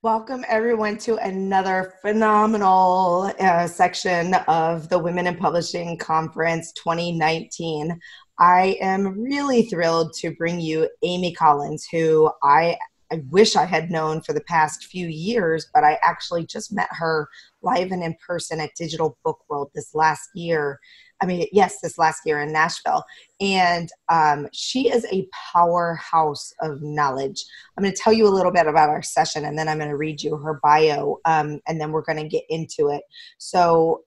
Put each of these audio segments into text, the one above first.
Welcome, everyone, to another phenomenal section of the Women in Publishing Conference 2019. I am really thrilled to bring you Amy Collins, who I wish I had known for the past few years, but I actually just met her live and in person at Digital Book World this last year. Yes, this last year in Nashville. And she is a powerhouse of knowledge. I'm going to tell you a little bit about our session, and then I'm going to read you her bio, and then we're going to get into it. So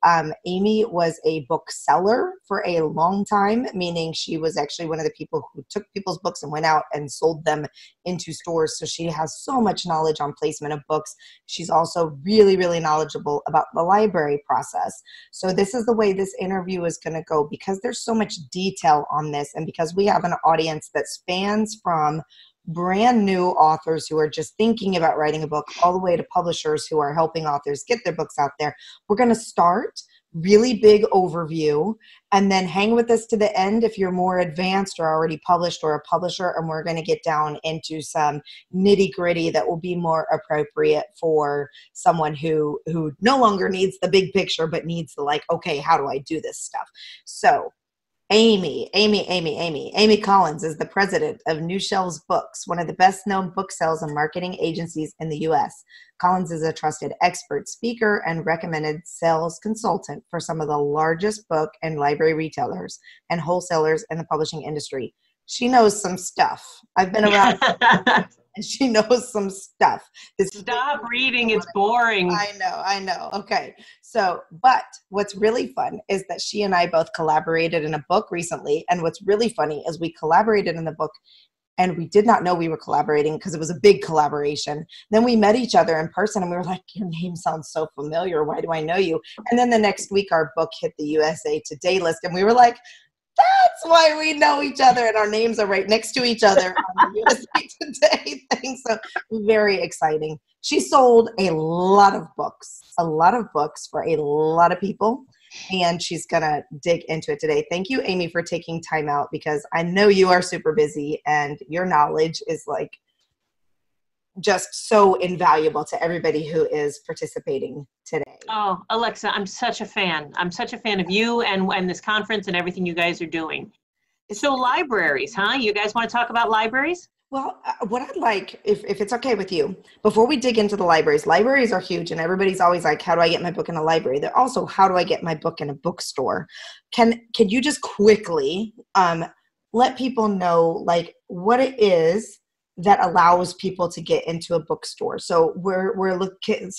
Amy was a bookseller for a long time, meaning she was actually one of the people who took people's books and went out and sold them into stores. So she has so much knowledge on placement of books. She's also really, really knowledgeable about the library process. So this is the way this interview is going to go, because there's so much detail on this, and because we have an audience that spans from brand new authors who are just thinking about writing a book all the way to publishers who are helping authors get their books out there. We're going to start really big overview and then hang with us to the end if you're more advanced or already published or a publisher, and we're going to get down into some nitty gritty that will be more appropriate for someone who no longer needs the big picture but needs the okay, how do I do this stuff? So Amy Collins is the president of New Shelves Books, one of the best-known book sales and marketing agencies in the U.S. Collins is a trusted expert speaker and recommended sales consultant for some of the largest book and library retailers and wholesalers in the publishing industry. She knows some stuff. I've been around and she knows some stuff. Stop reading, it's boring. I know. Okay. So, but what's really fun is that she and I both collaborated in a book recently. And what's really funny is we collaborated in the book and we did not know we were collaborating because it was a big collaboration. Then we met each other in person and we were like, your name sounds so familiar. Why do I know you? And then the next week our book hit the USA Today list and we were like, that's why we know each other, and our names are right next to each other on the USA Today thing. So very exciting. She sold a lot of books for a lot of people, and she's going to dig into it today. Thank you, Amy, for taking time out, because I know you are super busy and your knowledge is just so invaluable to everybody who is participating today. Oh, Alexa, I'm such a fan. I'm such a fan of you and this conference and everything you guys are doing. So libraries, huh? You guys want to talk about libraries? Well, what I'd like, if it's okay with you, before we dig into the libraries are huge, and everybody's always like, how do I get my book in a library? They're also, how do I get my book in a bookstore? Can you just quickly let people know what it is that allows people to get into a bookstore? So we're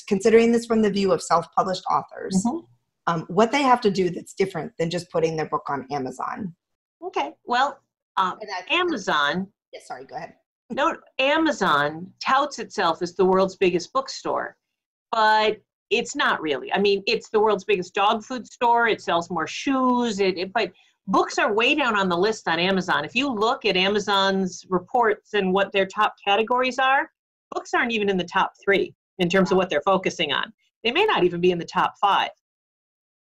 considering this from the view of self-published authors, what they have to do that's different than just putting their book on Amazon. Okay, well, Amazon. Yeah, sorry, go ahead. No, Amazon touts itself as the world's biggest bookstore, but it's not really. I mean, it's the world's biggest dog food store. It sells more shoes, but books are way down on the list on Amazon. If you look at Amazon's reports and what their top categories are, books aren't even in the top 3 in terms of what they're focusing on. They may not even be in the top 5.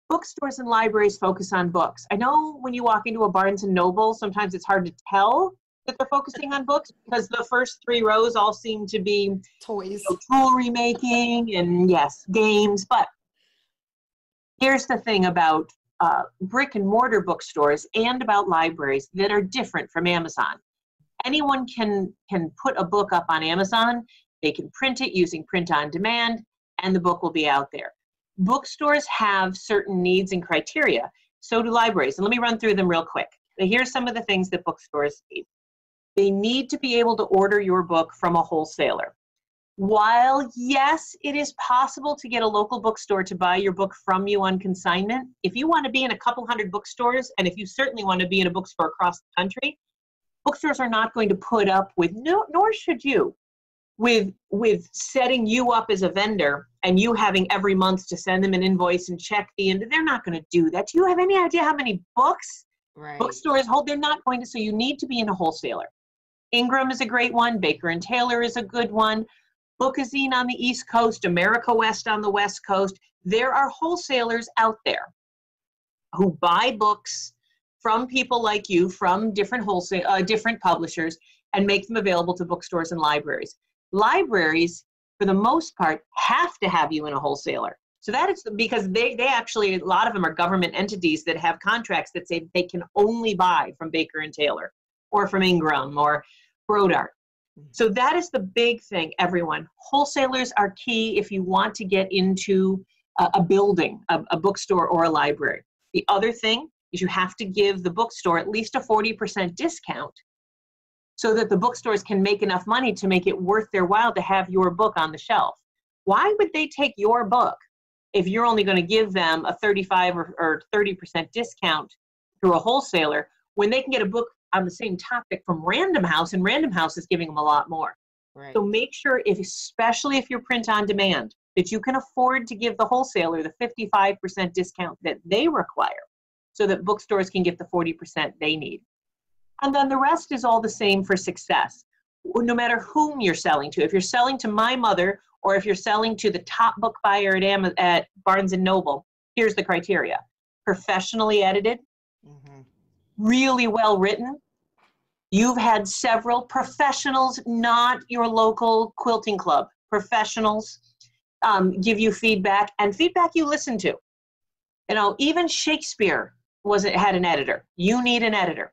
Bookstores and libraries focus on books. I know when you walk into a Barnes & Noble, sometimes it's hard to tell that they're focusing on books because the first 3 rows all seem to be toys, jewelry making, and yes, games. But here's the thing about brick and mortar bookstores and about libraries that are different from Amazon. Anyone can put a book up on Amazon. They can print it using print on demand, and the book will be out there. Bookstores have certain needs and criteria. So do libraries. And let me run through them real quick. Here's some of the things that bookstores need. They need to be able to order your book from a wholesaler. While, yes, it is possible to get a local bookstore to buy your book from you on consignment, if you want to be in a couple hundred bookstores, and if you certainly want to be in a bookstore across the country, bookstores are not going to put up with, nor should you, with setting you up as a vendor and you having every month to send them an invoice and check they're not going to do that. Do you have any idea how many books bookstores hold? They're not going to, so you need to be in a wholesaler. Ingram is a great one. Baker and Taylor is a good one. Bookazine on the East Coast, America West on the West Coast. There are wholesalers out there who buy books from people like you, from different different publishers, and make them available to bookstores and libraries. Libraries for the most part, have to have you in a wholesaler. So that is because they actually, a lot of them are government entities that have contracts that say they can only buy from Baker and Taylor or from Ingram or Brodart. So that is the big thing, everyone. Wholesalers are key if you want to get into a building, a bookstore or a library. The other thing is you have to give the bookstore at least a 40% discount so that the bookstores can make enough money to make it worth their while to have your book on the shelf. Why would they take your book if you're only going to give them a 35 or 30% discount through a wholesaler when they can get a book on the same topic from Random House, and Random House is giving them a lot more. Right. So make sure, especially if you're print on demand, that you can afford to give the wholesaler the 55% discount that they require so that bookstores can get the 40% they need. And then the rest is all the same for success, no matter whom you're selling to. If you're selling to my mother or if you're selling to the top book buyer at Barnes & Noble, here's the criteria. Professionally edited, really well written. You've had several professionals, not your local quilting club, professionals give you feedback, and feedback you listen to. You know, even Shakespeare had an editor. You need an editor.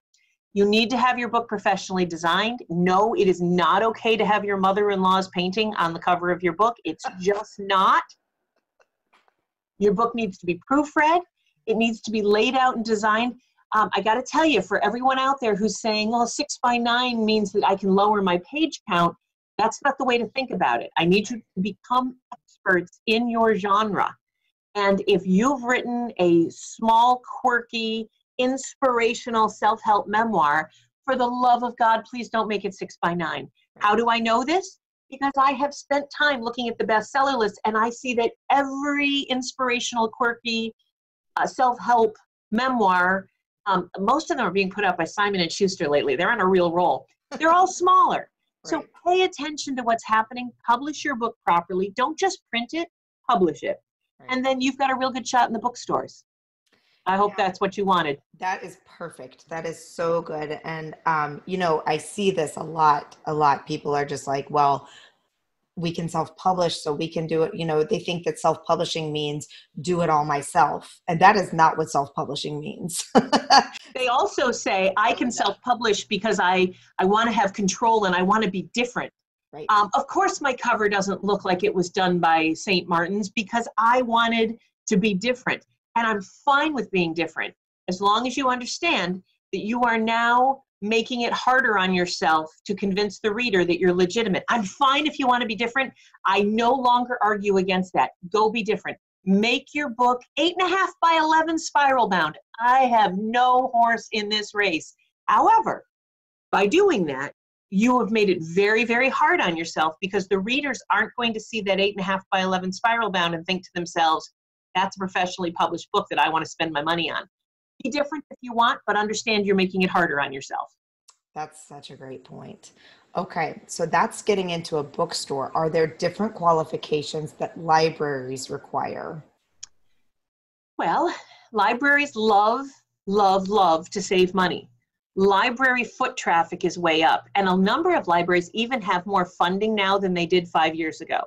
You need to have your book professionally designed. No, it is not okay to have your mother-in-law's painting on the cover of your book. It's just not. Your book needs to be proofread. It needs to be laid out and designed. I got to tell you, for everyone out there who's saying, well, 6x9 means that I can lower my page count, that's not the way to think about it. I need you to become experts in your genre. And if you've written a small, quirky, inspirational self-help memoir, for the love of God, please don't make it 6x9. How do I know this? Because I have spent time looking at the bestseller list, and I see that every inspirational, quirky, self-help memoir, most of them are being put out by Simon & Schuster lately. They're on a real roll. They're all smaller. So pay attention to what's happening. Publish your book properly. Don't just print it, publish it. And then you've got a real good shot in the bookstores. I hope that's what you wanted. That is perfect. That is so good. And, you know, I see this a lot. People are just like, well, we can self-publish, so we can do it. You know, they think that self-publishing means do it all myself. And that is not what self-publishing means. They also say, I can self-publish because I want to have control and I want to be different. Right. Of course, my cover doesn't look like it was done by St. Martin's because I wanted to be different. And I'm fine with being different, as long as you understand that you are now making it harder on yourself to convince the reader that you're legitimate. I'm fine if you want to be different. I no longer argue against that. Go be different. Make your book 8.5 by 11 spiral bound. I have no horse in this race. However, by doing that, you have made it very, very hard on yourself, because the readers aren't going to see that 8.5 by 11 spiral bound and think to themselves, that's a professionally published book that I want to spend my money on. Be different if you want, but understand you're making it harder on yourself. That's such a great point. Okay, so that's getting into a bookstore. Are there different qualifications that libraries require? Well, libraries love to save money. Library foot traffic is way up, and a number of libraries even have more funding now than they did 5 years ago.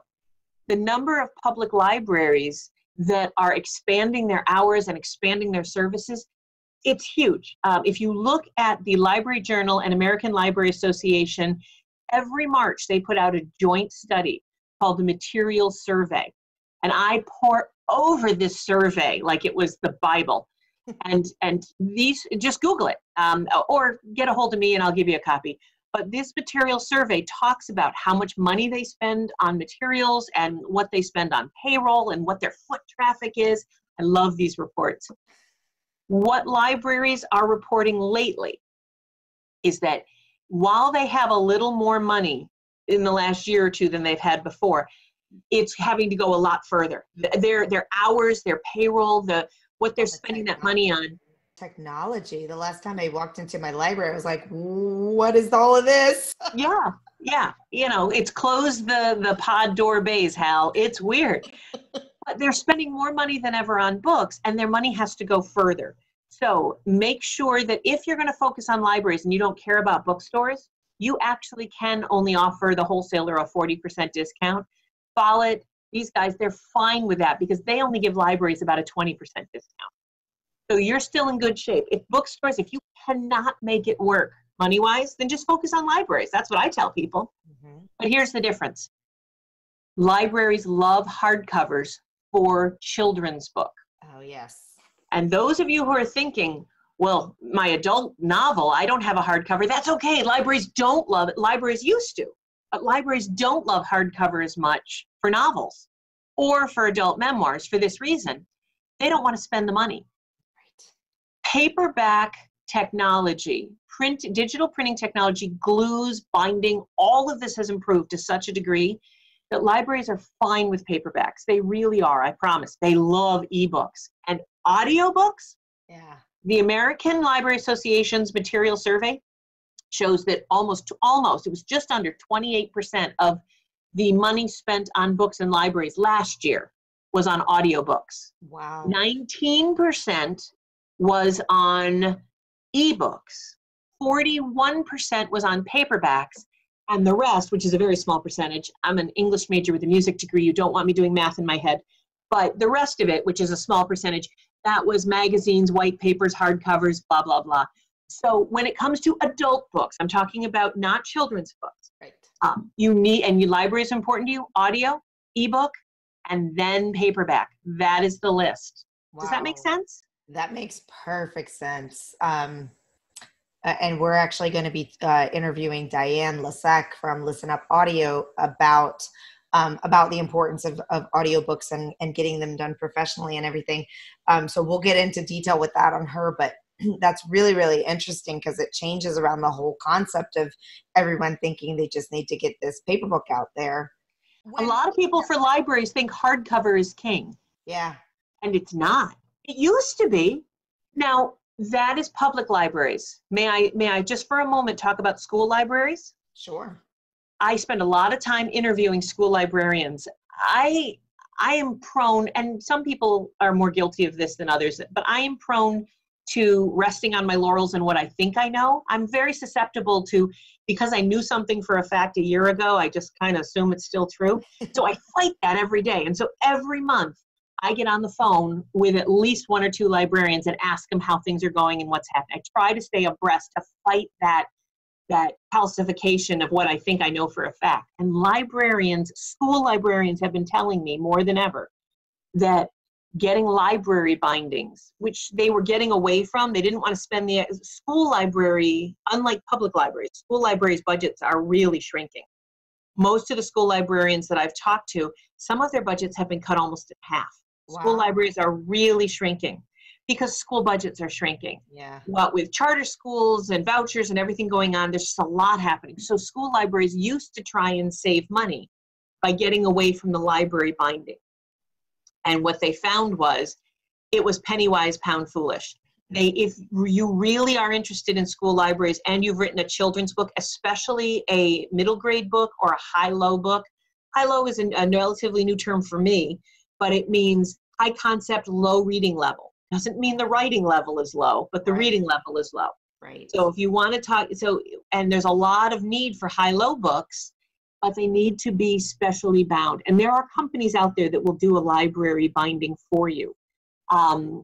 The number of public libraries that are expanding their hours and expanding their services, it's huge. If you look at the Library Journal and American Library Association, every March they put out a joint study called the Materials Survey. And I pour over this survey like it was the Bible. And these, just Google it, or get a hold of me and I'll give you a copy. But this materials survey talks about how much money they spend on materials and what they spend on payroll and what their foot traffic is. I love these reports. What libraries are reporting lately is that while they have a little more money in the last year or two than they've had before, it's having to go a lot further. Their hours, their payroll, what they're spending that money on. Technology. The last time I walked into my library, I was like, what is all of this? Yeah. You know, it's closed the pod door bays, Hal. It's weird. But they're spending more money than ever on books, and their money has to go further. So make sure that if you're going to focus on libraries and you don't care about bookstores, you actually can only offer the wholesaler a 40% discount. Follett, these guys, they're fine with that because they only give libraries about a 20% discount. So you're still in good shape. If bookstores, if you cannot make it work money-wise, then just focus on libraries. That's what I tell people. Mm-hmm. But here's the difference. Libraries love hardcovers for children's book. Oh, yes. And those of you who are thinking, well, my adult novel, I don't have a hardcover. That's okay. Libraries don't love it. Libraries used to. But libraries don't love hardcover as much for novels or for adult memoirs for this reason. They don't want to spend the money. Right. Paperback technology, digital printing technology, glues, binding, all of this has improved to such a degree that libraries are fine with paperbacks. They really are, I promise. They love ebooks. And audiobooks, yeah. The American Library Association's material survey shows that almost, it was just under 28% of the money spent on books in libraries last year was on audiobooks. Wow. 19% was on ebooks. 41% was on paperbacks. And the rest, which is a very small percentage, I'm an English major with a music degree. You don't want me doing math in my head. But the rest of it, which is a small percentage, that was magazines, white papers, hardcovers, blah, blah, blah. So when it comes to adult books, I'm talking about not children's books. Right. You need, and your library is important to you, audio, ebook, and then paperback. That is the list. Wow. Does that make sense? That makes perfect sense. And we're actually going to be interviewing Diane Lasek from Listen Up Audio about the importance of audiobooks and getting them done professionally and everything. So we'll get into detail with that on her, but that's really, really interesting because it changes around the whole concept of everyone thinking they just need to get this paper book out there. A lot of people for libraries think hardcover is king. Yeah. And it's not. It used to be. Now, that is public libraries. May I just for a moment talk about school libraries? Sure. I spend a lot of time interviewing school librarians. I am prone, and some people are more guilty of this than others, but I am prone to resting on my laurels and what I think I know. I'm very susceptible to, because I knew something for a fact a year ago, I just kind of assume it's still true. So I fight that every day. And so every month I get on the phone with at least one or two librarians and ask them how things are going and what's happening. I try to stay abreast to fight that calcification of what I think I know for a fact. And librarians, school librarians have been telling me more than ever that getting library bindings, which they were getting away from, they didn't want to spend the school library, unlike public libraries, school libraries' budgets are really shrinking. Most of the school librarians that I've talked to, some of their budgets have been cut almost in half. Wow. School libraries are really shrinking because school budgets are shrinking. Yeah. Well, with charter schools and vouchers and everything going on, there's just a lot happening. So school libraries used to try and save money by getting away from the library binding. And what they found was it was penny wise, pound foolish. If you really are interested in school libraries and you've written a children's book, especially a middle grade book or a high-low book, high-low is a relatively new term for me, but it means high concept, low reading level. Doesn't mean the writing level is low, but the reading level is low. Right. So if you want to talk, and there's a lot of need for high-low books, but they need to be specially bound. And there are companies out there that will do a library binding for you. While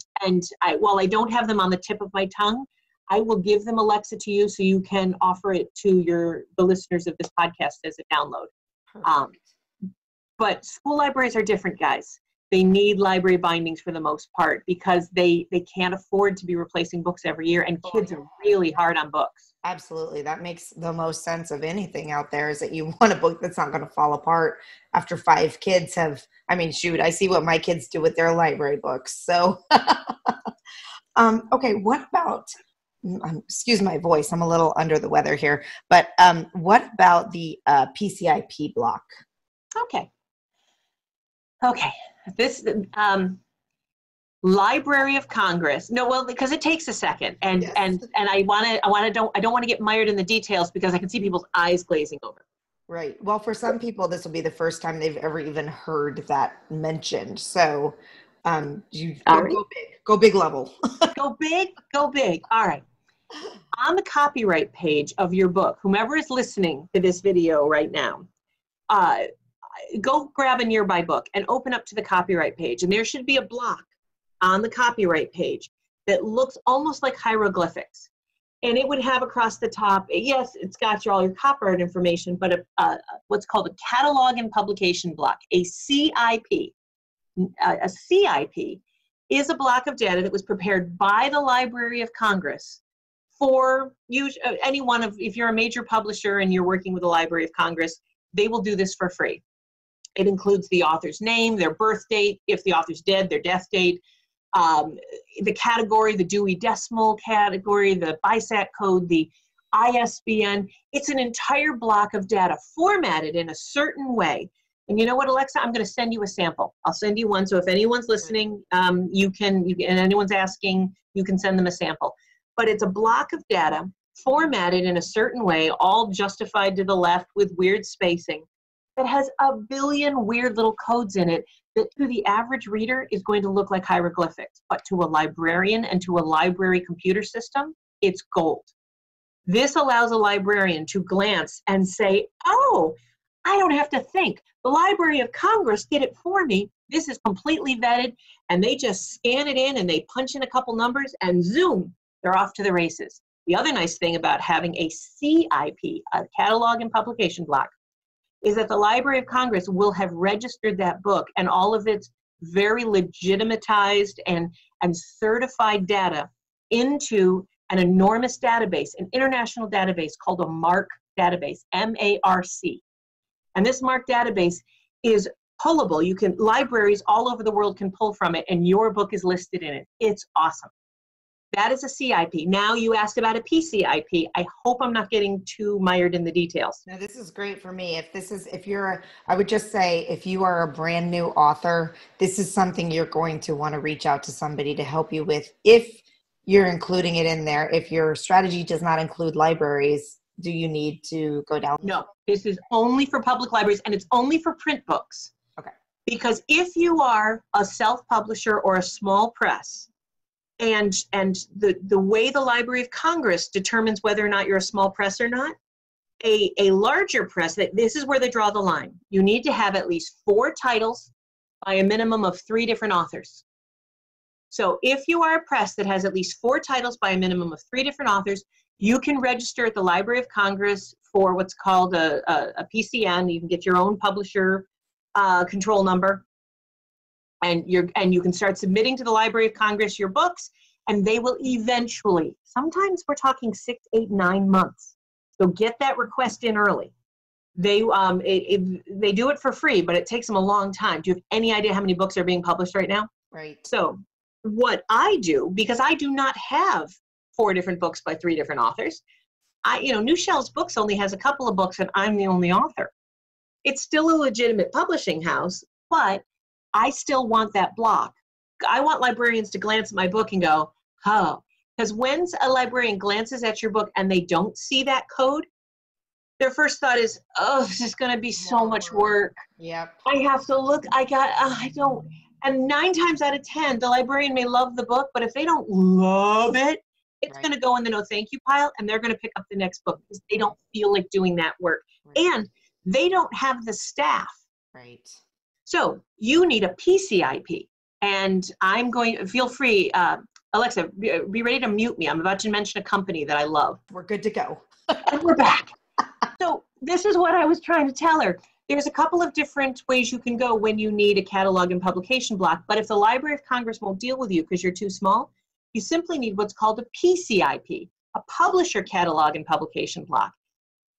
I don't have them on the tip of my tongue, I will give them, Alexa, to you so you can offer it to the listeners of this podcast as a download. But school libraries are different, guys. They need library bindings for the most part because they can't afford to be replacing books every year, and kids are really hard on books. Absolutely. That makes the most sense of anything out there, is that you want a book that's not going to fall apart after 5 kids have, I see what my kids do with their library books. So, okay, what about, excuse my voice, I'm a little under the weather here, but what about the PCIP block? Okay. This Library of Congress. No, well, because it takes a second, and yes. and I don't want to get mired in the details because I can see people's eyes glazing over. Right. Well, for some people, this will be the first time they've ever even heard that mentioned. So, go big level. Go big. All right. On the copyright page of your book, whomever is listening to this video right now, go grab a nearby book and open up to the copyright page. And there should be a block on the copyright page that looks almost like hieroglyphics. And it would have across the top, yes, it's got all your copyright information, but what's called a catalog and publication block, a CIP. A CIP is a block of data that was prepared by the Library of Congress for any one of, if you're a major publisher and you're working with the Library of Congress, they will do this for free. It includes the author's name, their birth date, if the author's dead, their death date, the category, the Dewey Decimal category, the BISAC code, the ISBN. It's an entire block of data formatted in a certain way. And you know what, Alexa? I'm going to send you a sample. I'll send you one. So if anyone's listening, you can, and anyone's asking, you can send them a sample. But it's a block of data formatted in a certain way, all justified to the left with weird spacing, that has a billion weird little codes in it that to the average reader is going to look like hieroglyphics. But to a librarian and to a library computer system, it's gold. This allows a librarian to glance and say, oh, I don't have to think. The Library of Congress did it for me. This is completely vetted, and they just scan it in and they punch in a couple numbers and zoom, they're off to the races. The other nice thing about having a CIP, a catalog and publication block, is that the Library of Congress will have registered that book and all of its very legitimatized and certified data into an enormous database, an international database called a MARC database, M-A-R-C. And this MARC database is pullable. Libraries all over the world can pull from it, and your book is listed in it. It's awesome. That is a CIP. Now you asked about a PCIP. I hope I'm not getting too mired in the details. No, this is great for me. I would just say, if you are a brand new author, this is something you're going to want to reach out to somebody to help you with if you're including it in there. If your strategy does not include libraries, do you need to go down? No, this is only for public libraries, and it's only for print books. Okay. Because if you are a self-publisher or a small press, and the way the Library of Congress determines whether or not you're a small press or not, a larger press, this is where they draw the line. You need to have at least 4 titles by a minimum of 3 different authors. So if you are a press that has at least 4 titles by a minimum of 3 different authors, you can register at the Library of Congress for what's called a PCN. You can get your own publisher control number. And you can start submitting to the Library of Congress your books, and they will eventually, sometimes we're talking 6, 8, 9 months. So get that request in early. They do it for free, but it takes them a long time. Do you have any idea how many books are being published right now? Right. So what I do, because I do not have 4 different books by 3 different authors, New Shelves Books only has a couple of books, and I'm the only author. It's still a legitimate publishing house, but I still want that block. I want librarians to glance at my book and go, oh, because when a librarian glances at your book and they don't see that code, their first thought is, oh, this is going to be so much work. Yep. I have to look, I don't. And 9 times out of 10, the librarian may love the book, but if they don't love it, it's going to go in the no thank you pile, and they're going to pick up the next book because they don't feel like doing that work. Right. And they don't have the staff. Right. So you need a PCIP, and feel free, Alexa, be ready to mute me. I'm about to mention a company that I love. We're good to go. And we're back. So this is what I was trying to tell her. There's a couple of different ways you can go when you need a catalog and publication block, but if the Library of Congress won't deal with you because you're too small, you simply need what's called a PCIP, a publisher catalog and publication block.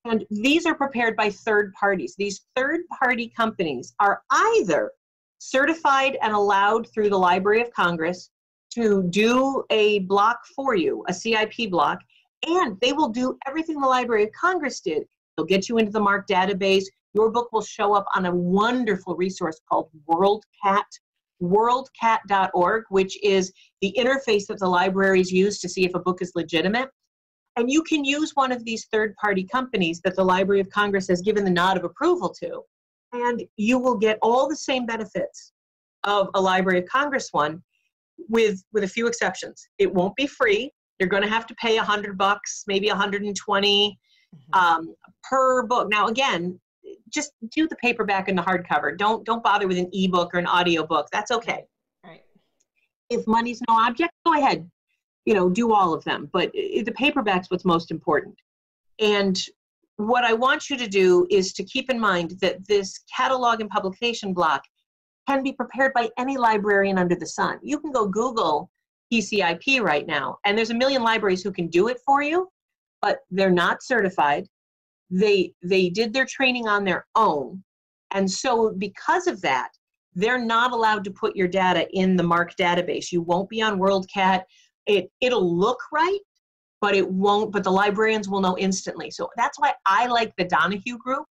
And these are prepared by third parties. These third-party companies are either certified and allowed through the Library of Congress to do a block for you, a CIP block, and they will do everything the Library of Congress did. They'll get you into the MARC database. Your book will show up on a wonderful resource called WorldCat, worldcat.org, which is the interface that the libraries use to see if a book is legitimate. And you can use one of these third-party companies that the Library of Congress has given the nod of approval to, and you will get all the same benefits of a Library of Congress one with a few exceptions. It won't be free. You're going to have to pay $100, maybe $120 per book. Now, again, just do the paperback and the hardcover. Don't bother with an ebook or an audiobook. That's okay. Right. If money's no object, go ahead, do all of them. But the paperback's what's most important. And what I want you to do is to keep in mind that this catalog and publication block can be prepared by any librarian under the sun. You can go Google PCIP right now, and there's a million libraries who can do it for you, but they're not certified. They did their training on their own. And so because of that, they're not allowed to put your data in the MARC database. You won't be on WorldCat. It'll look right, but it won't, but the librarians will know instantly. So that's why I like the Donahue Group.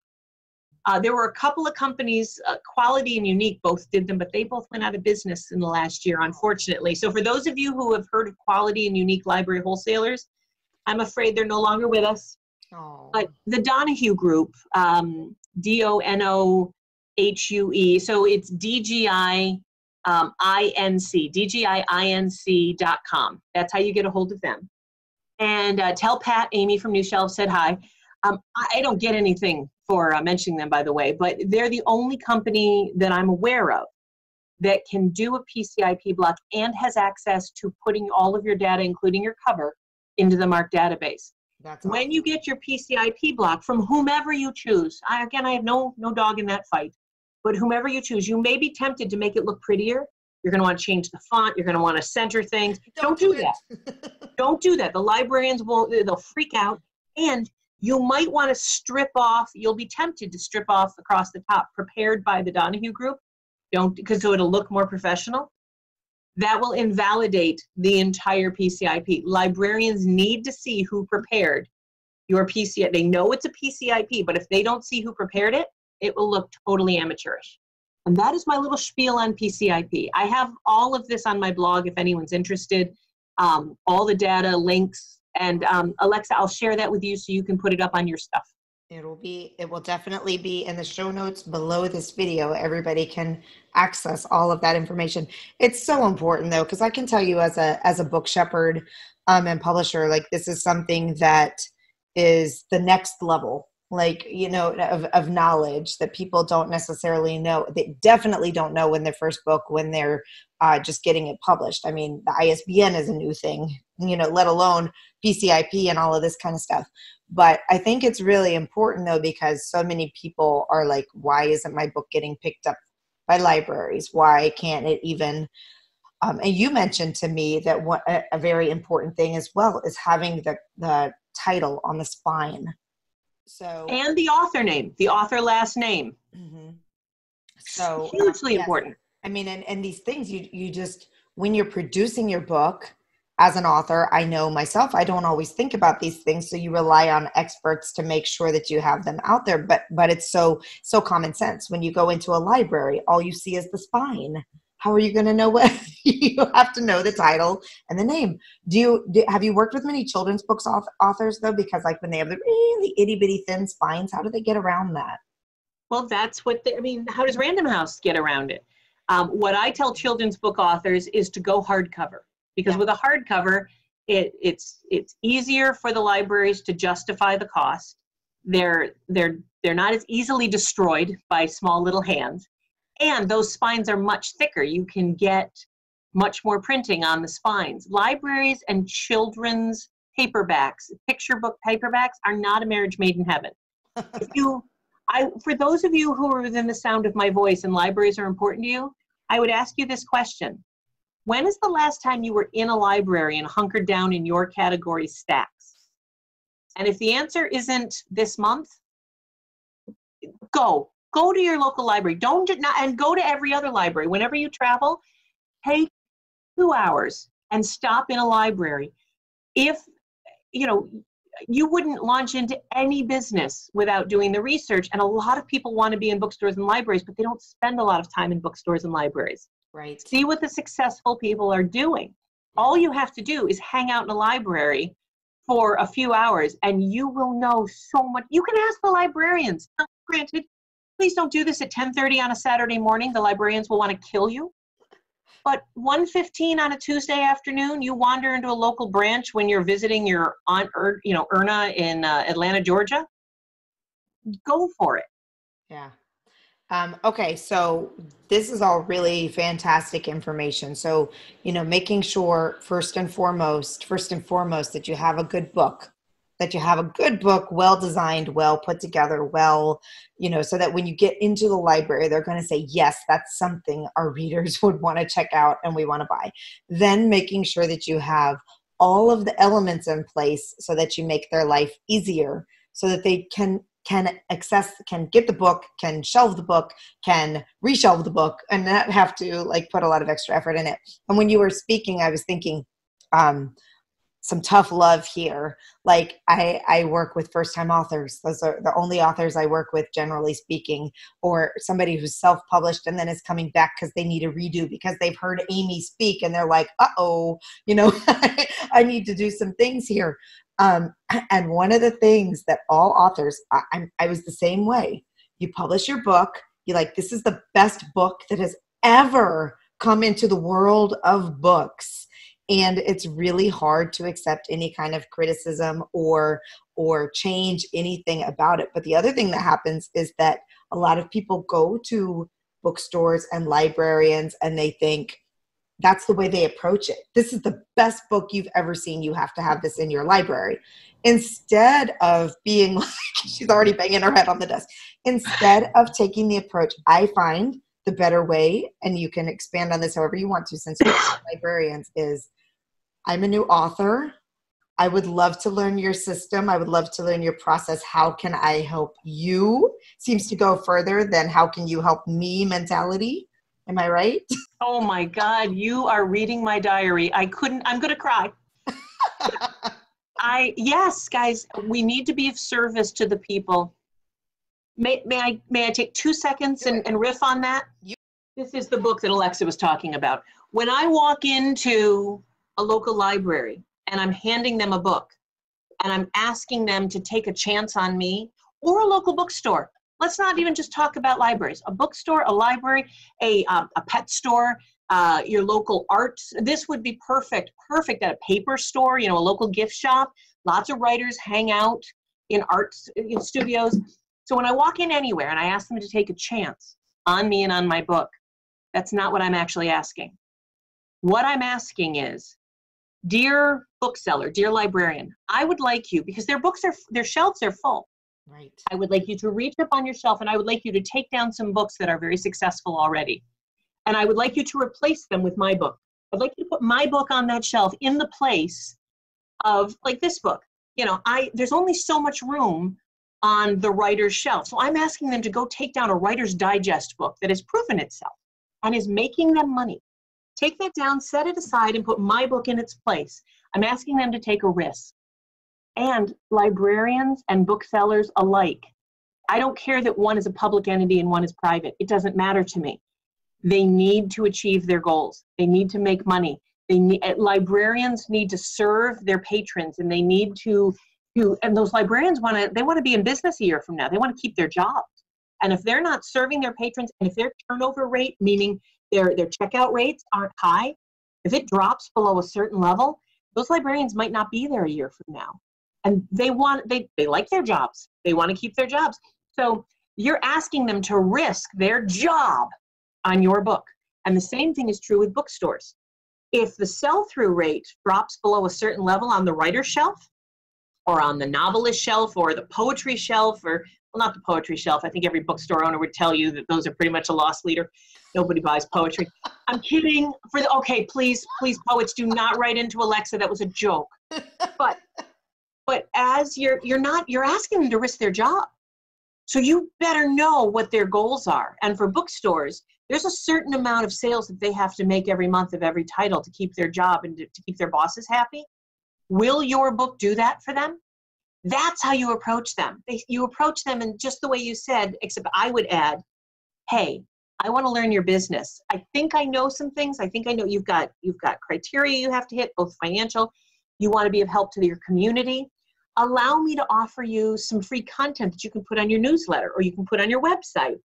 There were a couple of companies, Quality and Unique both did them, but they both went out of business in the last year, unfortunately. So for those of you who have heard of Quality and Unique library wholesalers, I'm afraid they're no longer with us. Oh. But the Donahue Group, DONOHUE, so it's DGIINC, DGIINC.com. That's how you get a hold of them. And tell Pat, Amy from New Shelf said hi. I don't get anything for mentioning them, by the way, but they're the only company that I'm aware of that can do a PCIP block and has access to putting all of your data, including your cover, into the MARC database. That's when awesome. you get your PCIP block from whomever you choose, I have no dog in that fight, but whomever you choose, you may be tempted to make it look prettier. You're going to want to change the font. You're going to want to center things. Don't do that. Don't do that. The librarians they'll freak out. And you might want to strip off. You'll be tempted to strip off across the top, prepared by the Donahue Group. Because so it'll look more professional. That will invalidate the entire PCIP. Librarians need to see who prepared your PCIP. They know it's a PCIP, but if they don't see who prepared it, it will look totally amateurish. And that is my little spiel on PCIP. I have all of this on my blog if anyone's interested, all the data, links, and Alexa, I'll share that with you so you can put it up on your stuff. It will definitely be in the show notes below this video. Everybody can access all of that information. It's so important though, because I can tell you as a book shepherd and publisher, like this is something that is the next level, like, of knowledge that people don't necessarily know. They definitely don't know in their first book when they're just getting it published. I mean, the ISBN is a new thing, let alone PCIP and all of this kind of stuff. But I think it's really important though, because so many people are like, why isn't my book getting picked up by libraries? Why can't it even, and you mentioned to me that a very important thing as well is having the title on the spine. So, and the author name, the author last name. Mm-hmm. So hugely important. I mean, and these things you just, when you're producing your book as an author, I know myself, I don't always think about these things. So you rely on experts to make sure that you have them out there. But it's so common sense. When you go into a library, all you see is the spine. How are you going to know what? You have to know the title and the name. Have you worked with many children's books authors though? Because like when they have the really itty bitty thin spines, how do they get around that? Well, that's what how does Random House get around it? What I tell children's book authors is to go hardcover, because with a hardcover, it's easier for the libraries to justify the cost. They're not as easily destroyed by small little hands. And those spines are much thicker. You can get much more printing on the spines. Libraries and children's paperbacks, picture book paperbacks, are not a marriage made in heaven. For those of you who are within the sound of my voice and libraries are important to you, I would ask you this question. When is the last time you were in a library and hunkered down in your category stacks? And if the answer isn't this month, go to your local library. And go to every other library. Whenever you travel, take 2 hours and stop in a library. If, you wouldn't launch into any business without doing the research. And a lot of people want to be in bookstores and libraries, but they don't spend a lot of time in bookstores and libraries. Right. See what the successful people are doing. All you have to do is hang out in a library for a few hours and you will know so much. You can ask the librarians. Now, granted, please don't do this at 10:30 on a Saturday morning. The librarians will want to kill you. But 1:15 on a Tuesday afternoon, you wander into a local branch when you're visiting your aunt, Erna in Atlanta, Georgia. Go for it. Yeah. Okay, so this is all really fantastic information. So, making sure first and foremost, that you have a good book, well designed, well put together, so that when you get into the library, they're going to say, yes, that's something our readers would want to check out and we want to buy. Then making sure that you have all of the elements in place so that you make their life easier so that they can get the book, can shelve the book, can reshelve the book, and not have to like put a lot of extra effort in it. And when you were speaking, I was thinking some tough love here. Like I work with first-time authors. Those are the only authors I work with, generally speaking, or somebody who's self-published and then is coming back because they need a redo because they've heard Amy speak and they're like, uh-oh, I need to do some things here. And one of the things that all authors, I was the same way. You publish your book, you're like, this is the best book that has ever come into the world of books. And it's really hard to accept any kind of criticism or change anything about it. But the other thing that happens is that a lot of people go to bookstores and librarians and they think, that's the way they approach it. This is the best book you've ever seen. You have to have this in your library. Instead of being like, she's already banging her head on the desk. Instead of taking the approach, I find the better way, and you can expand on this however you want to since you're librarians, is I'm a new author. I would love to learn your system. I would love to learn your process. How can I help you? Seems to go further than how can you help me mentality. Am I right? Oh my God, you are reading my diary. I'm going to cry. Yes, guys, we need to be of service to the people. May I take 2 seconds and riff on that? This is the book that Alexa was talking about. When I walk into a local library and I'm handing them a book and I'm asking them to take a chance on me, or a local bookstore. Let's not even just talk about libraries. A bookstore, a library, a pet store, your local art. This would be perfect at a paper store, a local gift shop. Lots of writers hang out in art studios. So when I walk in anywhere and I ask them to take a chance on me and on my book, that's not what I'm actually asking. What I'm asking is, dear bookseller, dear librarian, I would like you, because their shelves are full. Right. I would like you to reach up on your shelf and I would like you to take down some books that are very successful already. And I would like you to replace them with my book. I'd like you to put my book on that shelf in the place of like this book. There's only so much room on the writer's shelf. So I'm asking them to go take down a Writer's Digest book that has proven itself and is making them money. Take that down, set it aside, and put my book in its place. I'm asking them to take a risk. And librarians and booksellers alike, I don't care that one is a public entity and one is private. It doesn't matter to me. They need to achieve their goals. They need to make money. Librarians need to serve their patrons, and they need to and those librarians want to be in business a year from now. They want to keep their jobs. And if they're not serving their patrons, and if their turnover rate, meaning their checkout rates aren't high, if it drops below a certain level, those librarians might not be there a year from now. And they like their jobs. They want to keep their jobs. So you're asking them to risk their job on your book. And the same thing is true with bookstores. If the sell-through rate drops below a certain level on the writer's shelf, or on the novelist shelf, or the poetry shelf, or, well, not the poetry shelf. I think every bookstore owner would tell you that those are pretty much a loss leader. Nobody buys poetry. I'm kidding. Okay, please, poets, do not write into Alexa. That was a joke. But as you're asking them to risk their job. So you better know what their goals are. And for bookstores, there's a certain amount of sales that they have to make every month of every title to keep their job and to keep their bosses happy. Will your book do that for them? That's how you approach them. You approach them in just the way you said, except I would add, hey, I want to learn your business. I think I know some things. I think I know you've got criteria you have to hit, both financial. You want to be of help to your community. Allow me to offer you some free content that you can put on your newsletter or you can put on your website.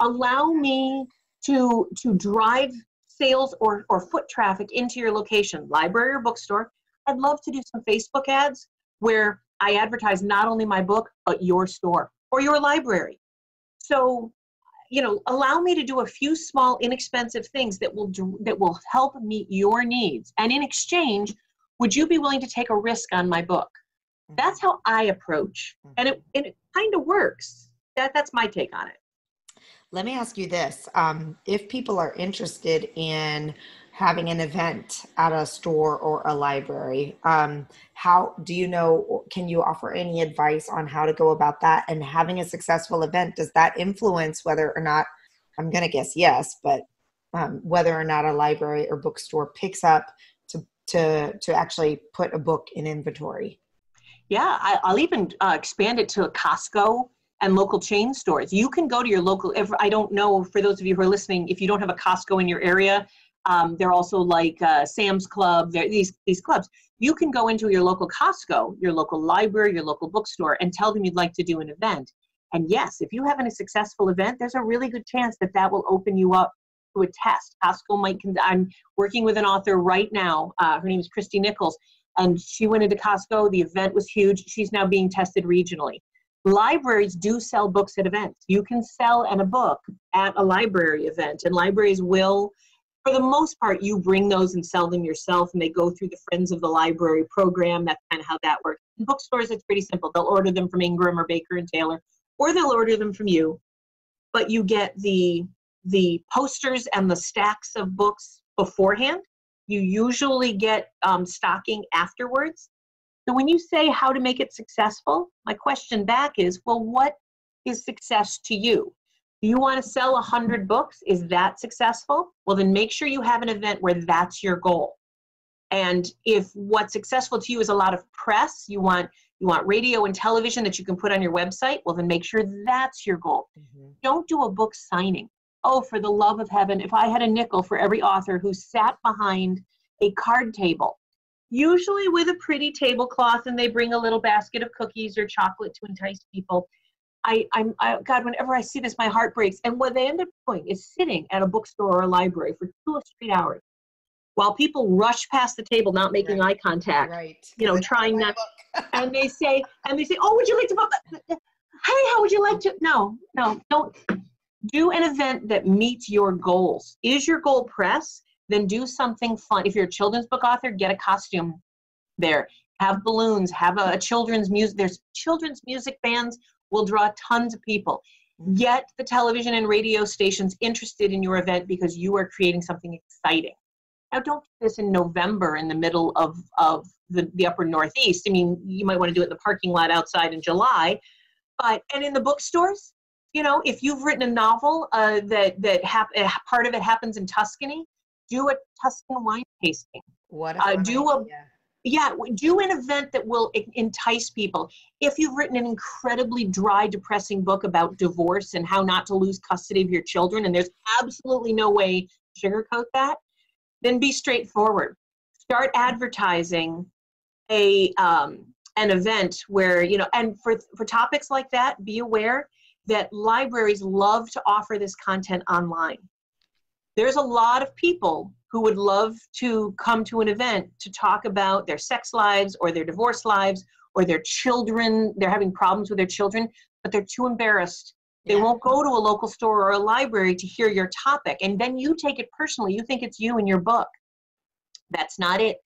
Allow me to drive sales or foot traffic into your location, library or bookstore. I'd love to do some Facebook ads where I advertise not only my book, but your store or your library. So, allow me to do a few small, inexpensive things that will help meet your needs. And in exchange, would you be willing to take a risk on my book? That's how I approach, and it kind of works. That's my take on it. Let me ask you this. If people are interested in having an event at a store or a library, how do you know, can you offer any advice on how to go about that? And having a successful event, does that influence whether or not, I'm going to guess yes, but whether or not a library or bookstore picks up to actually put a book in inventory? Yeah, I'll even expand it to a Costco and local chain stores. You can go to your local, I don't know, for those of you who are listening, if you don't have a Costco in your area, they're also like Sam's Club, these clubs. You can go into your local Costco, your local library, your local bookstore, and tell them you'd like to do an event. And yes, if you have a successful event, there's a really good chance that will open you up to a test. Costco might, I'm working with an author right now, her name is Christy Nichols, and she went into Costco, the event was huge, she's now being tested regionally. Libraries do sell books at events. You can sell a book at a library event, and libraries will, for the most part, you bring those and sell them yourself, and they go through the Friends of the Library program. That's kind of how that works. In bookstores, it's pretty simple. They'll order them from Ingram or Baker and Taylor, or they'll order them from you, but you get the posters and the stacks of books beforehand. You usually get stocking afterwards. So when you say how to make it successful, my question back is, well, what is success to you? Do you want to sell 100 books? Is that successful? Well, then make sure you have an event where that's your goal. And if what's successful to you is a lot of press, you want radio and television that you can put on your website, well, then make sure that's your goal. Mm-hmm. Don't do a book signing. Oh, for the love of heaven, if I had a nickel for every author who sat behind a card table, usually with a pretty tablecloth, and they bring a little basket of cookies or chocolate to entice people. God, whenever I see this, my heart breaks. And what they end up doing is sitting at a bookstore or a library for 2 straight hours while people rush past the table, not making eye contact, trying not. And they say, oh, would you like to? Hey, how would you like to? No, don't. Do an event that meets your goals. Is your goal press? Then do something fun. If you're a children's book author, get a costume there. Have balloons, have a children's music. There's children's music bands will draw tons of people. Get the television and radio stations interested in your event because you are creating something exciting. Now, don't do this in November in the middle of the upper Northeast. I mean, you might want to do it in the parking lot outside in July. And in the bookstores, if you've written a novel part of it happens in Tuscany, do a Tuscan wine tasting. What a do an event that will entice people. If you've written an incredibly dry, depressing book about divorce and how not to lose custody of your children, and there's absolutely no way to sugarcoat that, then be straightforward. Start advertising an event where, and for topics like that, be aware that libraries love to offer this content online. There's a lot of people who would love to come to an event to talk about their sex lives or their divorce lives or their children. They're having problems with their children, but they're too embarrassed. They won't go to a local store or a library to hear your topic. And then you take it personally. You think it's you and your book. That's not it.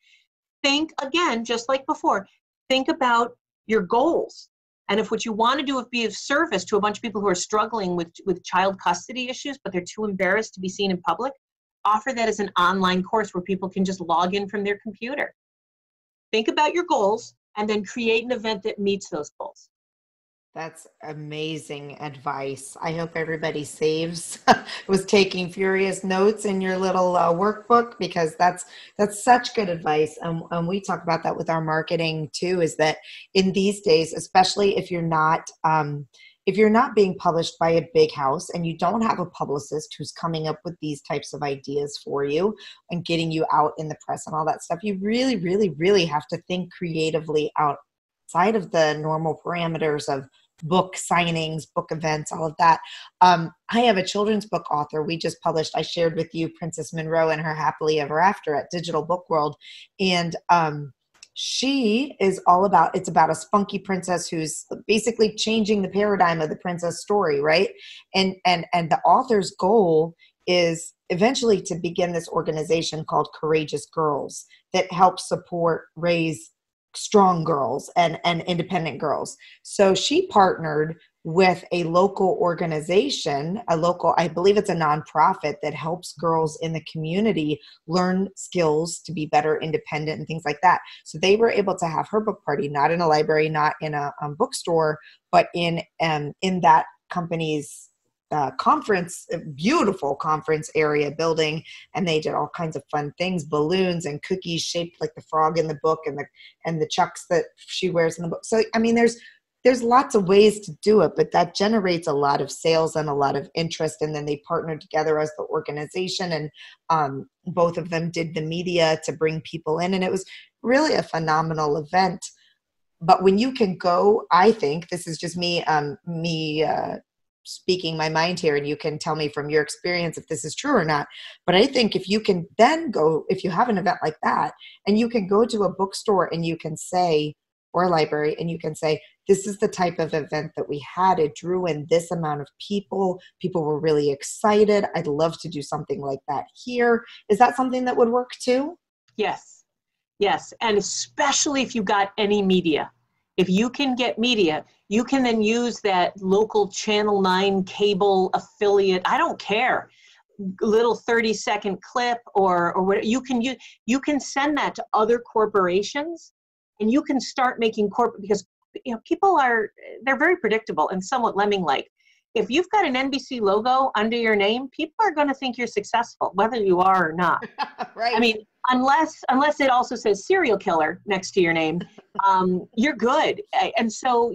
Think again, just like before, think about your goals. And if what you want to do is be of service to a bunch of people who are struggling with child custody issues, but they're too embarrassed to be seen in public, offer that as an online course where people can just log in from their computer. Think about your goals and then create an event that meets those goals. That's amazing advice. I hope everybody was taking furious notes in your little workbook, because that's such good advice. And we talk about that with our marketing too, is that in these days, especially if you're not being published by a big house and you don't have a publicist who's coming up with these types of ideas for you and getting you out in the press and all that stuff, you really, really, really have to think creatively outside of the normal parameters of book signings, book events, all of that. I have a children's book author. We just published, I shared with you, Princess Monroe and Her Happily Ever After at Digital Book World. And She is all about, it's about a spunky princess who's basically changing the paradigm of the princess story, right? And the author's goal is eventually to begin this organization called Courageous Girls that helps support, raise strong girls and independent girls. So she partnered with a local organization, a local, I believe it's a nonprofit that helps girls in the community learn skills to be better independent and things like that. So they were able to have her book party, not in a library, not in a bookstore, but in that company's conference, a beautiful conference area building, and they did all kinds of fun things, balloons and cookies shaped like the frog in the book, and the chucks that she wears in the book. So I mean, there's lots of ways to do it, but that generates a lot of sales and a lot of interest. And then they partnered together as the organization, and both of them did the media to bring people in, and it was really a phenomenal event. But when you can go, I think this is just me speaking my mind here, and you can tell me from your experience if this is true or not. But I think if you can then go, if you have an event like that, and you can go to a bookstore and you can say, or a library, and you can say, this is the type of event that we had. It drew in this amount of people. People were really excited. I'd love to do something like that here. Is that something that would work too? Yes. Yes. And especially if you got any media. If you can get media, you can then use that local Channel 9 cable affiliate. I don't care. Little 30-second clip or what you can use. You can send that to other corporations, and you can start making corporate, because people they're very predictable and somewhat lemming-like. If you've got an NBC logo under your name, people are going to think you're successful, whether you are or not. Right. I mean, unless it also says serial killer next to your name, you're good. And so,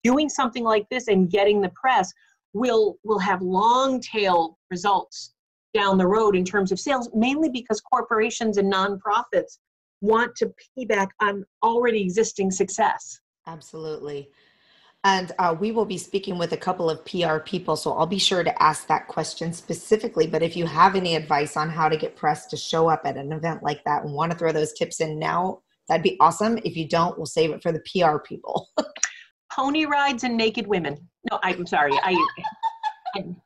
doing something like this and getting the press will have long tail results down the road in terms of sales, mainly because corporations and nonprofits want to piggyback on already existing success. Absolutely. And we will be speaking with a couple of PR people, so I'll be sure to ask that question specifically. But if you have any advice on how to get press to show up at an event like that and want to throw those tips in now, that'd be awesome. If you don't, we'll save it for the PR people. Pony rides and naked women. No, I'm sorry. I'm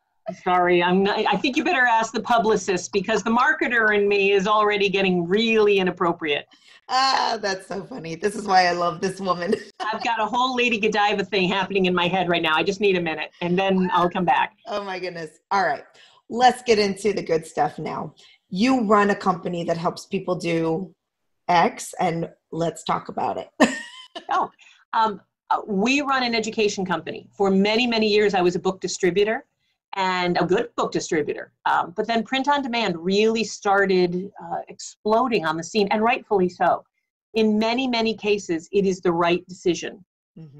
sorry. I think you better ask the publicist, because the marketer in me is already getting really inappropriate. That's so funny. This is why I love this woman. I've got a whole Lady Godiva thing happening in my head right now. I just need a minute, and then I'll come back. Oh my goodness. All right. Let's get into the good stuff now. You run a company that helps people do X, and let's talk about it. We run an education company. For many, many years, I was a book distributor, and a good book distributor. But then print on demand really started exploding on the scene, and rightfully so. In many, many cases, it is the right decision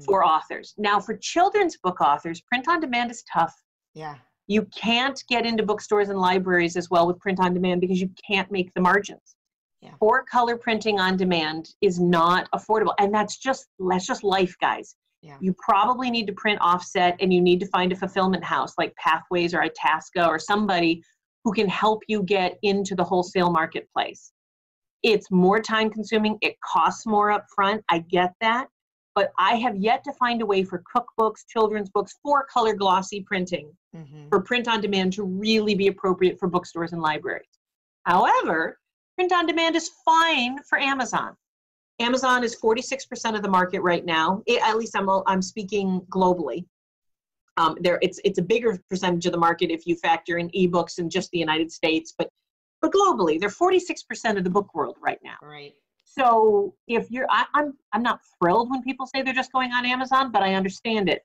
for authors. Now, for children's book authors, print on demand is tough. Yeah. You can't get into bookstores and libraries as well with print on demand because you can't make the margins. Yeah. For color printing on demand is not affordable. And that's just life, guys. Yeah. You probably need to print offset, and you need to find a fulfillment house like Pathways or Itasca or somebody who can help you get into the wholesale marketplace. It's more time consuming. It costs more up front. I get that. But I have yet to find a way for cookbooks, children's books, for color glossy printing, for print on demand to really be appropriate for bookstores and libraries. However, print on demand is fine for Amazon. Amazon is 46% of the market right now. At least I'm speaking globally. It's a bigger percentage of the market if you factor in ebooks in just the United States, but globally, they're 46% of the book world right now. Right. So if I'm not thrilled when people say they're just going on Amazon, but I understand it.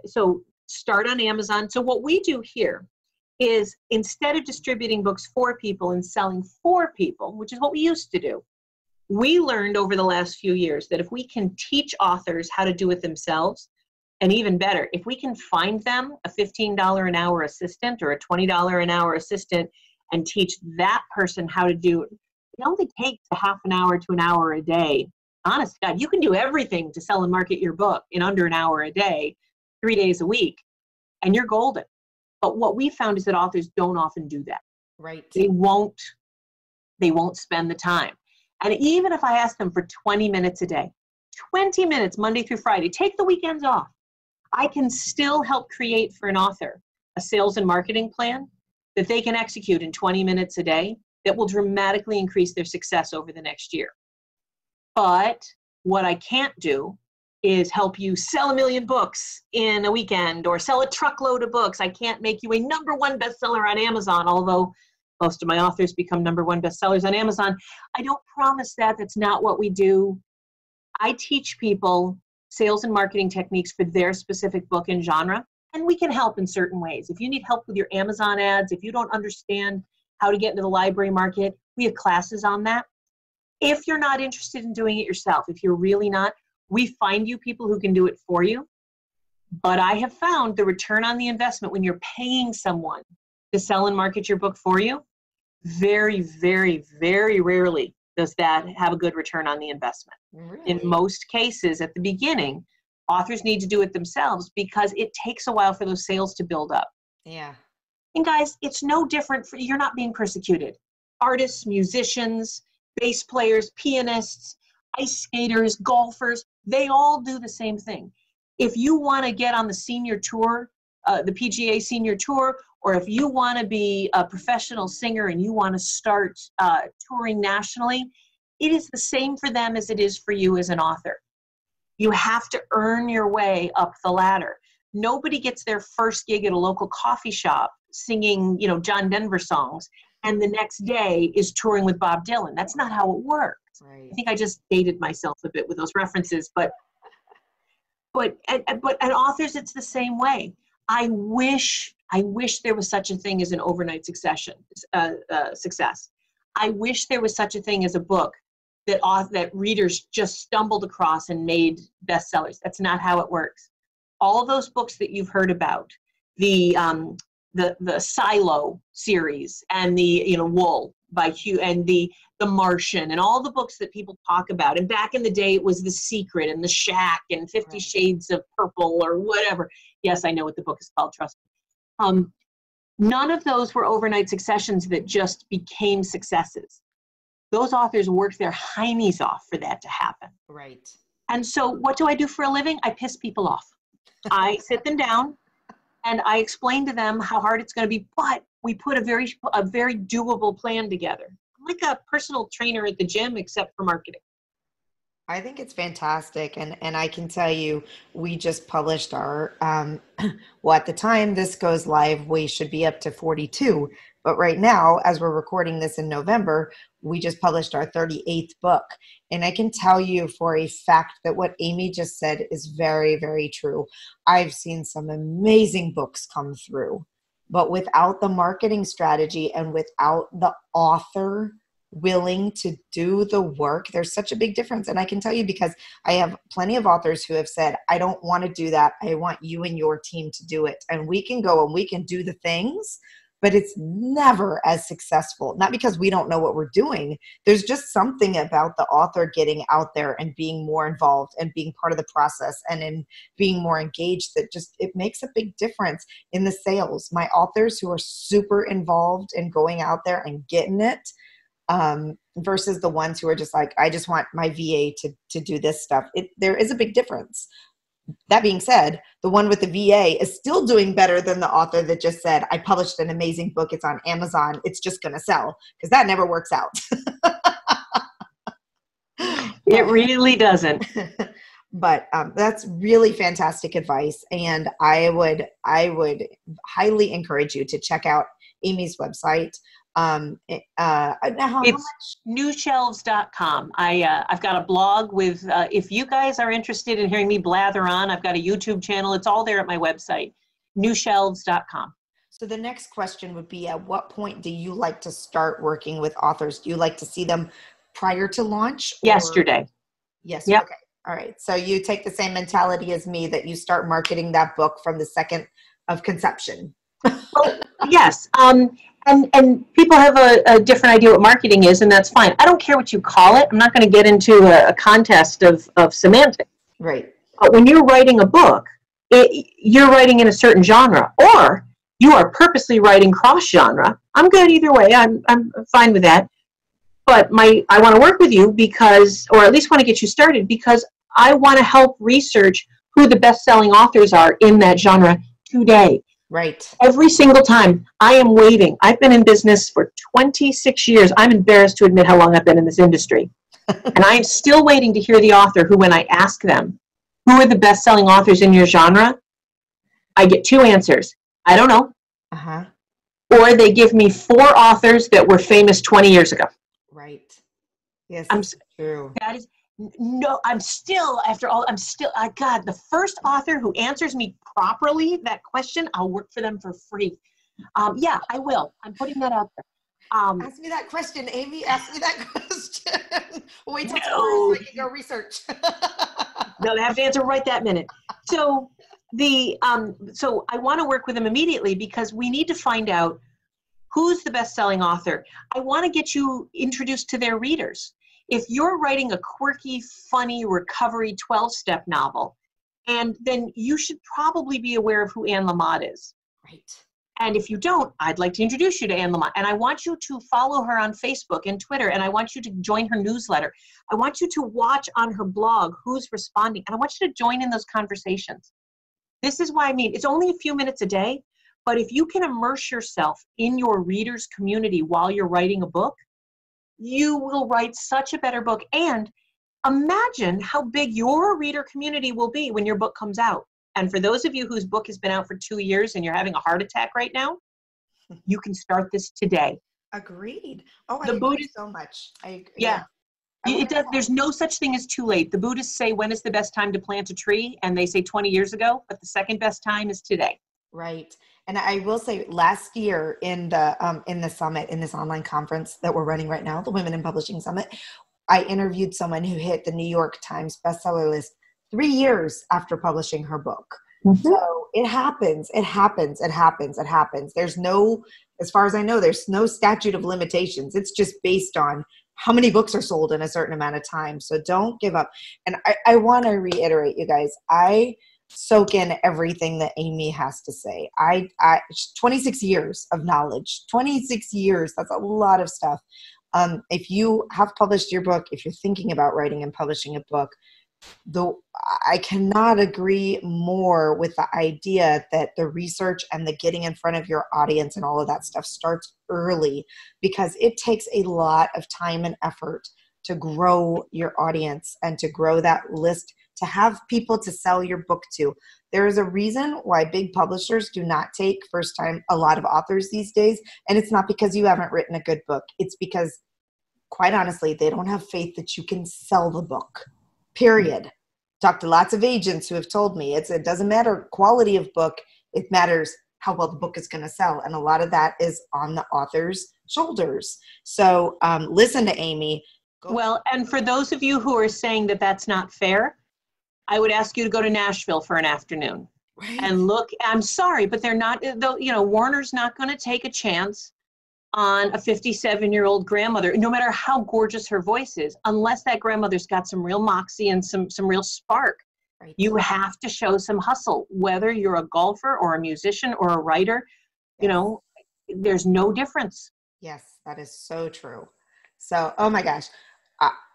So start on Amazon. So what we do here is, instead of distributing books for people and selling for people, which is what we used to do, we learned over the last few years that if we can teach authors how to do it themselves, and even better, if we can find them a $15 an hour assistant or a $20 an hour assistant and teach that person how to do it, it only takes a half an hour to an hour a day. Honest to God, you can do everything to sell and market your book in under an hour a day, 3 days a week, and you're golden. But what we found is that authors don't often do that. Right. They won't spend the time. And even if I ask them for 20 minutes a day, 20 minutes Monday through Friday, take the weekends off, I can still help create for an author a sales and marketing plan that they can execute in 20 minutes a day that will dramatically increase their success over the next year. But what I can't do is help you sell 1 million books in a weekend or sell a truckload of books. I can't make you a #1 bestseller on Amazon, although most of my authors become #1 bestsellers on Amazon. I don't promise that. That's not what we do. I teach people sales and marketing techniques for their specific book and genre, and we can help in certain ways. If you need help with your Amazon ads, if you don't understand how to get into the library market, we have classes on that. If you're not interested in doing it yourself, if you're really not, we find you people who can do it for you. But I have found the return on the investment when you're paying someone to sell and market your book for you, very, very, very rarely does that have a good return on the investment. Really? In most cases, at the beginning, authors need to do it themselves because it takes a while for those sales to build up. Yeah. And guys, it's no different you're not being persecuted. Artists, musicians, bass players, pianists, ice skaters, golfers, they all do the same thing. If you want to get on the senior tour, the PGA senior tour, or if you want to be a professional singer and you want to start touring nationally, it is the same for them as it is for you as an author. You have to earn your way up the ladder. Nobody gets their first gig at a local coffee shop singing, John Denver songs, and the next day is touring with Bob Dylan. That's not how it works. Right. I think I just dated myself a bit with those references, but authors, it's the same way. I wish there was such a thing as an overnight success. I wish there was such a thing as a book that readers just stumbled across and made bestsellers. That's not how it works. All those books that you've heard about, the Silo series and the Wool by Hugh and the Martian and all the books that people talk about. And back in the day, it was The Secret and The Shack and 50 Shades of Purple or whatever. Yes, I know what the book is called, trust me. None of those were overnight successions that just became successes. Those authors worked their heinies off for that to happen. Right. And so what do I do for a living? I piss people off. I sit them down and I explain to them how hard it's going to be, but we put a very doable plan together. I'm like a personal trainer at the gym, except for marketing. I think it's fantastic. And I can tell you, we just published our, at the time this goes live, we should be up to 42. But right now, as we're recording this in November, we just published our 38th book. And I can tell you for a fact that what Amy just said is very, very true. I've seen some amazing books come through, but without the marketing strategy and without the author willing to do the work, there's such a big difference. And I can tell you because I have plenty of authors who have said, I don't want to do that. I want you and your team to do it. And we can go and we can do the things, but it's never as successful. Not because we don't know what we're doing. There's just something about the author getting out there and being more involved and being part of the process and in being more engaged that just, it makes a big difference in the sales. My authors who are super involved in going out there and getting it, versus the ones who are just like, I just want my VA to do this stuff. There is a big difference. That being said, the one with the VA is still doing better than the author that just said, I published an amazing book. It's on Amazon. It's just going to sell, because that never works out. It really doesn't. But that's really fantastic advice. And I would highly encourage you to check out Amy's website. It's newshelves.com. I've got a blog with, if you guys are interested in hearing me blather on, I've got a YouTube channel. It's all there at my website, newshelves.com. So the next question would be, at what point do you like to start working with authors? Do you like to see them prior to launch? Yesterday. Yes. Yep. Okay. All right. So you take the same mentality as me, that you start marketing that book from the second of conception. Well, yes. And people have a different idea what marketing is, and that's fine. I don't care what you call it. I'm not going to get into a contest of semantics. Right. But when you're writing a book, you're writing in a certain genre, or you are purposely writing cross-genre. I'm good either way. I'm fine with that. but I want to work with you because, or at least want to get you started because I want to help research who the best-selling authors are in that genre today. Right. Every single time I am waiting. I've been in business for 26 years. I'm embarrassed to admit how long I've been in this industry. And I am still waiting to hear the author who, when I ask them, who are the best-selling authors in your genre, I get two answers. I don't know. Uh-huh. Or they give me 4 authors that were famous 20 years ago. Right. Yes, that's true. That is, no, I'm still, God, the first author who answers me properly that question, I'll work for them for free. Yeah, I will. I'm putting that out there. Ask me that question, Amy. Ask me that question. Wait till No. tomorrow so I can go research. No, they have to answer right that minute. So so I want to work with them immediately because we need to find out who's the best-selling author. I want to get you introduced to their readers. If you're writing a quirky, funny, recovery 12-step novel, and then you should probably be aware of who Anne Lamott is. Right. And if you don't, I'd like to introduce you to Anne Lamott. And I want you to follow her on Facebook and Twitter. And I want you to join her newsletter. I want you to watch on her blog who's responding. And I want you to join in those conversations. This is why it's only a few minutes a day. But if you can immerse yourself in your readers' community while you're writing a book, you will write such a better book. And imagine how big your reader community will be when your book comes out. And for those of you whose book has been out for 2 years and you're having a heart attack right now, you can start this today. Agreed. Oh, I agree so much. I agree. Yeah. There's no such thing as too late. The Buddhists say, when is the best time to plant a tree? And they say 20 years ago, but the second best time is today. Right. And I will say last year in the summit, in this online conference that we're running right now, the Women in Publishing Summit, I interviewed someone who hit the New York Times bestseller list 3 years after publishing her book. Mm-hmm. So it happens. There's no, as far as I know, there's no statute of limitations. It's just based on how many books are sold in a certain amount of time. So don't give up. And I want to reiterate, you guys, I soak in everything that Amy has to say. 26 years of knowledge, 26 years. That's a lot of stuff. If you have published your book, if you're thinking about writing and publishing a book, I cannot agree more with the idea that the research and the getting in front of your audience and all of that stuff starts early, because it takes a lot of time and effort to grow your audience and to grow that list, to have people to sell your book to. There is a reason why big publishers do not take first-time a lot of authors these days, and it's not because you haven't written a good book. It's because, quite honestly, they don't have faith that you can sell the book. Period. Talked to lots of agents who have told me it doesn't matter quality of book, it matters how well the book is going to sell. And a lot of that is on the author's shoulders. So listen to Amy. Well, and for those of you who are saying that that's not fair, I would ask you to go to Nashville for an afternoon. Right. And look, I'm sorry, but they're not, Warner's not going to take a chance on a 57-year-old grandmother, no matter how gorgeous her voice is, unless that grandmother's got some real moxie and some real spark. Right. You have to show some hustle, whether you're a golfer or a musician or a writer. Yes. There's no difference. Yes, that is so true. So, oh my gosh,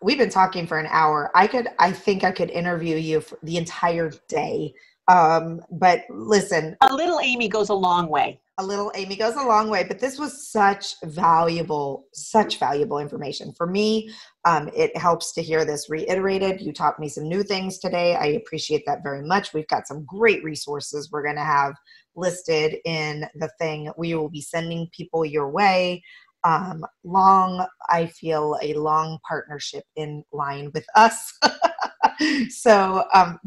we've been talking for an hour. I think I could interview you for the entire day. But listen, a little Amy goes a long way. A little Amy goes a long way, but this was such valuable information for me. It helps to hear this reiterated. You taught me some new things today. I appreciate that very much. We've got some great resources we're going to have listed in the thing. We will be sending people your way. I feel a long partnership in line with us. So I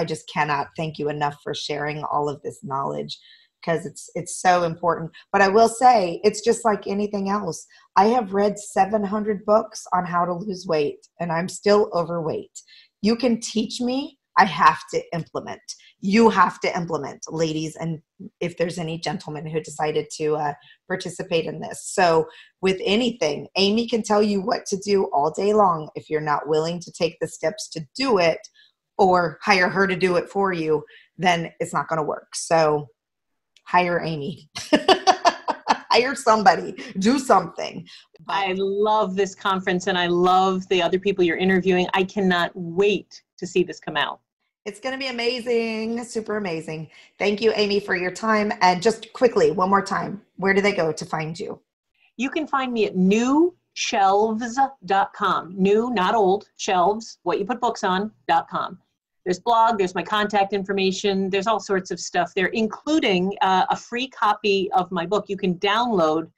just cannot thank you enough for sharing all of this knowledge, because it's so important. But I will say, it's just like anything else. I have read 700 books on how to lose weight, and I'm still overweight. You can teach me. I have to implement. You have to implement, ladies, and if there's any gentlemen who decided to participate in this. So with anything, Amy can tell you what to do all day long. If you're not willing to take the steps to do it, or hire her to do it for you, then it's not going to work. So hire Amy. hire somebody, do something. But I love this conference and I love the other people you're interviewing. I cannot wait to see this come out. it's going to be amazing, super amazing. Thank you, Amy, for your time. And just quickly, one more time, where do they go to find you? You can find me at newshelves.com. New, not old, shelves, what you put books on.com. There's blog, there's my contact information, there's all sorts of stuff there, including a free copy of my book. You can download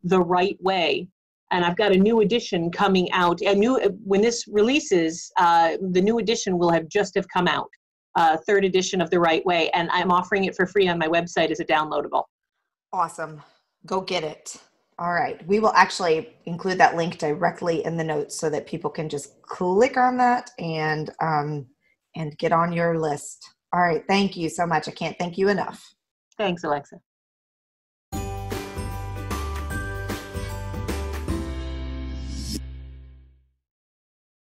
The Right Way. And I've got a new edition coming out. When this releases, the new edition will have come out. Third edition of The Right Way. And I'm offering it for free on my website as a downloadable. Awesome. Go get it. All right. We will actually include that link directly in the notes so that people can just click on that and get on your list. All right. Thank you so much. I can't thank you enough. Thanks, Alexa.